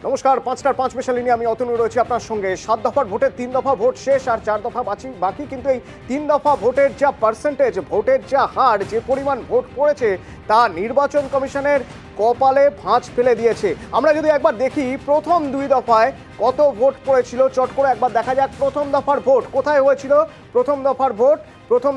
নমস্কার, ৫টার ৫ স্পেশাল নিয়ে আমি অতনু রয়েছি আপনার সঙ্গে। ৭ দফার ভোটের ৩ দফা ভোট শেষ আর ৪ দফা বাকি, কিন্তু এই ৩ দফা ভোটের যা পার্সেন্টেজ, ভোটের যা হার, যে পরিমাণ ভোট পড়েছে তা নির্বাচন কমিশনের কপালে ভাঁজ ফেলে দিয়েছে। আমরা যদি একবার দেখি প্রথম ২ দফায় কত ভোট পড়েছিল, চট করে একবার দেখা যাক। প্রথম দফার ভোট কোথায় হয়েছিল? প্রথম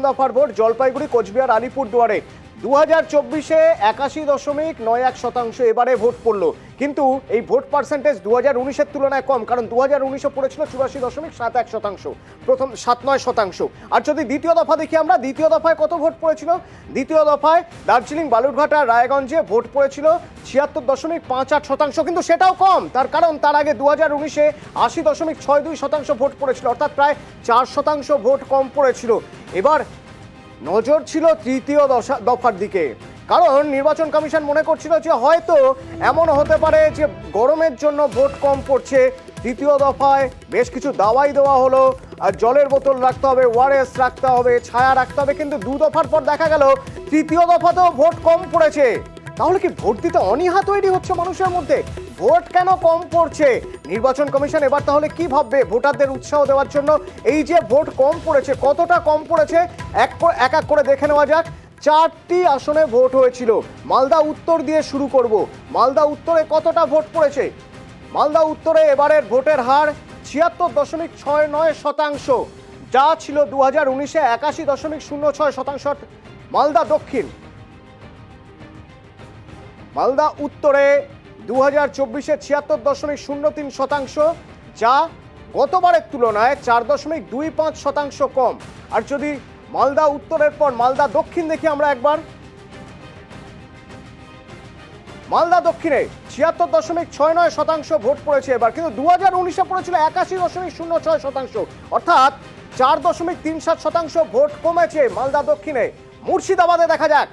দফার ভোট জলপাইগুড়ি, কোচবিহার, আলিপুরদুয়ারে। 2024-এ 81.91% এবারে ভোট পড়লো, কিন্তু এই ভোট পার্সেন্টেজ 2019-এর তুলনায় কম, কারণ 2019-এ পড়েছিল 84.71%, প্রথম 79%। আর যদি দ্বিতীয় দফা দেখি আমরা, দ্বিতীয় দফায় কত ভোট পড়েছিল? দ্বিতীয় দফায় দার্জিলিং, বালুরঘাট আর রায়গঞ্জে ভোট পড়েছিল 76.58%, কিন্তু সেটাও কম। তার কারণ তার আগে 2019-এ 80.62% ভোট পড়েছিল, অর্থাৎ প্রায় 4% ভোট কম পড়েছিল। এবার নজর ছিল তৃতীয় দফার দিকে, কারণ নির্বাচন কমিশন মনে করছিল যে হয়তো এমন হতে পারে যে গরমের জন্য ভোট কম পড়ছে। তৃতীয় দফায় বেশ কিছু দাওয়াই দেওয়া হলো, আর জলের বোতল রাখতে হবে, ওআরএস রাখতে হবে, ছায়া রাখতে হবে, কিন্তু 2 দফার পর দেখা গেল তৃতীয় দফাতেও ভোট কম পড়েছে। তাহলে কি ভোট দিতে অনীহা তৈরি হচ্ছে মানুষের মধ্যে? ভোট কেন কম পড়ছে? নির্বাচন কমিশন এবার তাহলে কি ভাববে ভোটারদের উৎসাহ দেওয়ার জন্য? এই যে ভোট কম পড়েছে, কতটা কম পড়েছে এক এক করে দেখে নেওয়া যাক। 4টি আসনে ভোট হয়েছিল। মালদা উত্তর দিয়ে শুরু করব। মালদা উত্তরে কতটা ভোট পড়েছে? মালদা উত্তরে এবারের ভোটের হার 76.69%, যা ছিল 2019-এ 81.06%। মালদা দক্ষিণ, মালদা উত্তরে 2024-এ 76.03%, যা গতবারের তুলনায় 4.25% কম। আর যদি মালদা উত্তরের পর মালদা দক্ষিণ দেখি আমরা একবার, মালদা দক্ষিণে 76.69% ভোট পড়েছে এবার, কিন্তু 2019-এ পড়েছিল 81.06%, অর্থাৎ 4.37% ভোট কমেছে মালদা দক্ষিণে। মুর্শিদাবাদে দেখা যাক।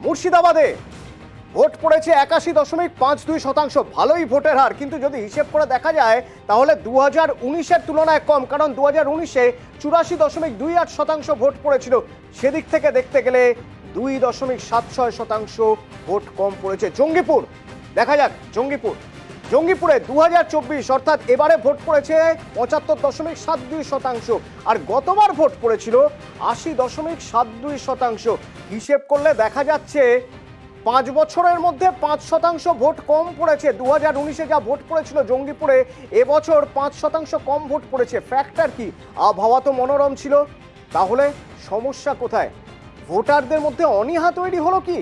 মুর্শিদাবাদে ভোট পড়েছে 81.52%, ভালোই ভোটের হার, কিন্তু যদি হিসেব করে দেখা যায় তাহলে 2019-এর তুলনায় কম, কারণ 2019-এ 84.28% ভোট পড়েছিল। সেদিক থেকে দেখতে গেলে 2.76% ভোট কম পড়েছে। জঙ্গিপুর দেখা যাক। জঙ্গিপুরে 2024 অর্থাৎ এবারে ভোট পড়েছে 75.72%, আর গতবার ভোট পড়েছিল 80.72%। হিসেব করলে দেখা যাচ্ছে 5 বছরের মধ্যে 5% ভোট কম পড়েছে। 2019-এ যা ভোট পড়েছিল জঙ্গিপুরে, এবছর 5% কম ভোট পড়েছে। ফ্যাক্টর কি? আবহাওয়া তো মনোরম ছিল। তাহলে সমস্যা কোথায়? ভোটারদের মধ্যে অনীহা তৈরি হলো কি?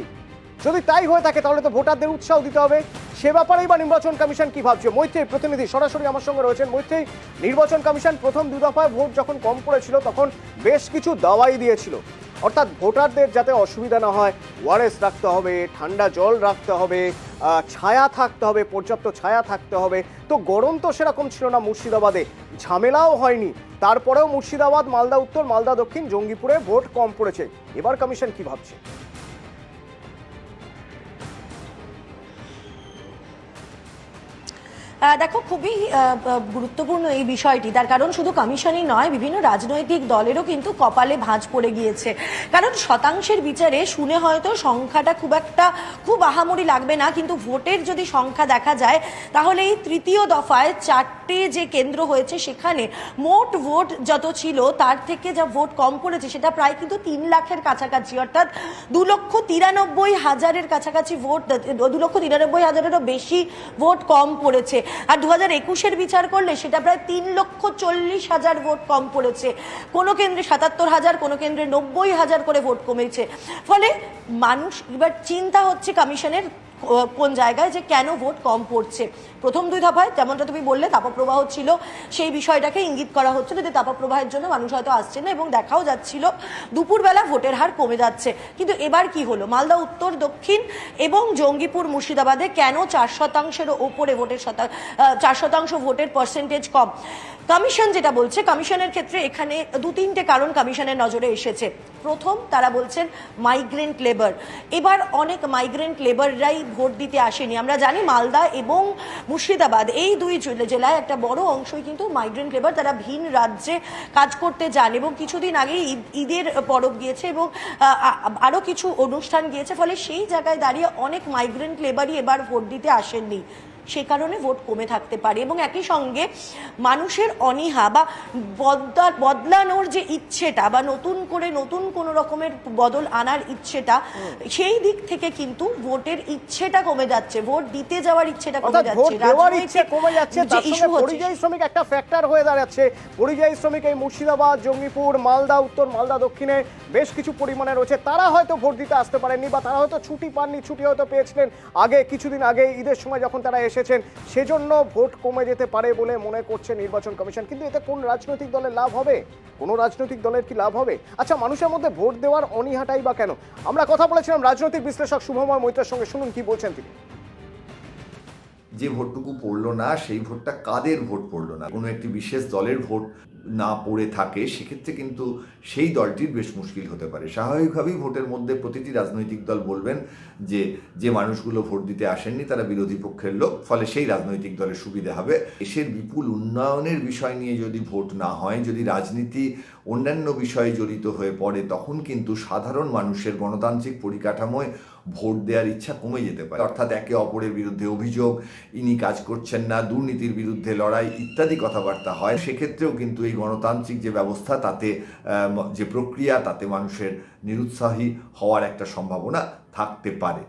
যদি তাই হয়ে থাকে তাহলে তো ভোটারদের উৎসাহ দিতে হবে। সে ব্যাপারেই বা নির্বাচন কমিশন কি ভাবছে? মৈত্রী প্রতিনিধি সরাসরি আমার সঙ্গে রয়েছেন। মৈত্রী, নির্বাচন কমিশন প্রথম 2 দফায় ভোট যখন কম পড়েছিল তখন বেশ কিছু দাওয়াই দিয়েছিল, অর্থাৎ ভোটারদের যাতে অসুবিধা না হয়, ওআরএস রাখতে হবে, ঠান্ডা জল রাখতে হবে, ছায়া থাকতে হবে, পর্যাপ্ত ছায়া থাকতে হবে। তো গরম তো সেরকম ছিল না মুর্শিদাবাদে, ঝামেলাও হয়নি। তারপরেও মুর্শিদাবাদ, মালদা উত্তর, মালদা দক্ষিণ, জঙ্গিপুরে ভোট কম পড়েছে। এবার কমিশন কি ভাবছে? দেখো, খুবই গুরুত্বপূর্ণ এই বিষয়টি। তার কারণ শুধু কমিশনই নয়, বিভিন্ন রাজনৈতিক দলেরও কিন্তু কপালে ভাঁজ পড়ে গিয়েছে। কারণ শতাংশের বিচারে শুনে হয়তো সংখ্যাটা খুব আহামরি লাগবে না, কিন্তু ভোটের যদি সংখ্যা দেখা যায় তাহলে এই তৃতীয় দফায় 4টে যে কেন্দ্র হয়েছে সেখানে মোট ভোট যত ছিল তার থেকে যা ভোট কম পড়েছে সেটা প্রায় কিন্তু 3 লাখের কাছাকাছি, অর্থাৎ 2,93,000-এর কাছাকাছি ভোট, 2,93,000-এরও বেশি ভোট কম পড়েছে। আর 2021-এর বিচার করলে সেটা প্রায় 3,40,000 ভোট কম পড়েছে। কোনো কেন্দ্রে 77,000, কোনো কেন্দ্রে 90,000 করে ভোট কমেছে। ফলে মানুষ এবার চিন্তা হচ্ছে কমিশনের কোন জায়গায় যে কেন ভোট কম পড়ছে। প্রথম 2 দফায় যেমনটা তুমি বললে তাপপ্রবাহ ছিল, সেই বিষয়টাকে ইঙ্গিত করা হচ্ছিল যে তাপপ্রবাহের জন্য মানুষ হয়তো আসছে না, এবং দেখাও যাচ্ছিল দুপুরবেলা ভোটের হার কমে যাচ্ছে। কিন্তু এবার কি হলো? মালদা উত্তর, দক্ষিণ এবং জঙ্গিপুর, মুর্শিদাবাদে কেন 4%-এর ওপরে ভোটের 4% ভোটের পার্সেন্টেজ কম? কমিশন যেটা বলছে, কমিশনের ক্ষেত্রে এখানে 2-3টে কারণ কমিশনের নজরে এসেছে। প্রথম, তারা বলছেন মাইগ্রেন্ট লেবার। এবার অনেক মাইগ্রেন্ট লেবাররাই ভোট দিতে আসেনি। আমরা জানি মালদা এবং মুর্শিদাবাদ এই 2 জেলায় একটা বড় অংশই কিন্তু মাইগ্রেন্ট লেবার, তারা ভিন রাজ্যে কাজ করতে যান, এবং কিছুদিন আগে ঈদের পরব গিয়েছে এবং আরও কিছু অনুষ্ঠান গিয়েছে। ফলে সেই জায়গায় দাঁড়িয়ে অনেক মাইগ্রেন্ট লেবারই এবার ভোট দিতে আসেননি। সে কারণে ভোট কমে থাকতে পারে। এবং একই সঙ্গে মানুষের অনীহা বা বদলানোর যে ইচ্ছেটা বা নতুন করে নতুন কোনো রকমের বদল আনার ইচ্ছেটা, সেই দিক থেকে কিন্তু ভোটের ইচ্ছেটা কমে যাচ্ছে, ভোট দিতে যাওয়ার ইচ্ছেটা কমে অর্থাৎ ভোট যাচ্ছে, দেওয়ার ইচ্ছে কমে যাচ্ছে, যে তার ইস্যু সঙ্গে হচ্ছে। পরিযায়ী শ্রমিক একটা ফ্যাক্টর হয়ে দাঁড়াচ্ছে। পরিযায়ী শ্রমিক এই মুর্শিদাবাদ, জঙ্গিপুর, মালদা উত্তর, মালদা দক্ষিণে বেশ কিছু পরিমাণে রয়েছে। তারা হয়তো ভোট দিতে আসতে পারেননি বা তারা হয়তো ছুটি পাননি, ছুটি হয়তো পেয়েছিলেন আগে, কিছুদিন আগে ঈদের সময় যখন তারা এসেছেন, সেজন্য ভোট কমে যেতে পারে বলে মনে করছে নির্বাচন কমিশন। কিন্তু এতে কোন রাজনৈতিক দলের লাভ হবে? কোনো রাজনৈতিক দলের কি লাভ হবে? আচ্ছা, মানুষের মধ্যে ভোট দেওয়ার অনীহাটাই বা কেন? আমরা কথা বলেছিলাম রাজনৈতিক বিশ্লেষক শুভময় মৈত্রের সঙ্গে, শুনুন কি বলছেন তিনি। যে ভোটটুকু পড়লো না সেই ভোটটা কাদের ভোট পড়লো না, কোনো একটি বিশেষ দলের ভোট না পড়ে থাকে, সেক্ষেত্রে কিন্তু সেই দলটির বেশ মুশকিল হতে পারে। স্বাভাবিকভাবেই ভোটের মধ্যে প্রতিটি রাজনৈতিক দল বলবেন যে যে মানুষগুলো ভোট দিতে আসেননি তারা বিরোধী পক্ষের লোক, ফলে সেই রাজনৈতিক দলের সুবিধা হবে। দেশের বিপুল উন্নয়নের বিষয় নিয়ে যদি ভোট না হয়, যদি রাজনীতি অন্যান্য বিষয়ে জড়িত হয়ে পড়ে, তখন কিন্তু সাধারণ মানুষের গণতান্ত্রিক পরিকাঠামোয় ভোট দেওয়ার ইচ্ছা কমে যেতে পারে। অর্থাৎ একে অপরের বিরুদ্ধে অভিযোগ, ইনি কাজ করছেন না, দুর্নীতির বিরুদ্ধে লড়াই ইত্যাদি কথাবার্তা হয়। সেক্ষেত্রেও কিন্তু এই গণতান্ত্রিক যে ব্যবস্থা, তাতে যে প্রক্রিয়া, তাতে মানুষের নিরুৎসাহী হওয়ার একটা সম্ভাবনা থাকতে পারে।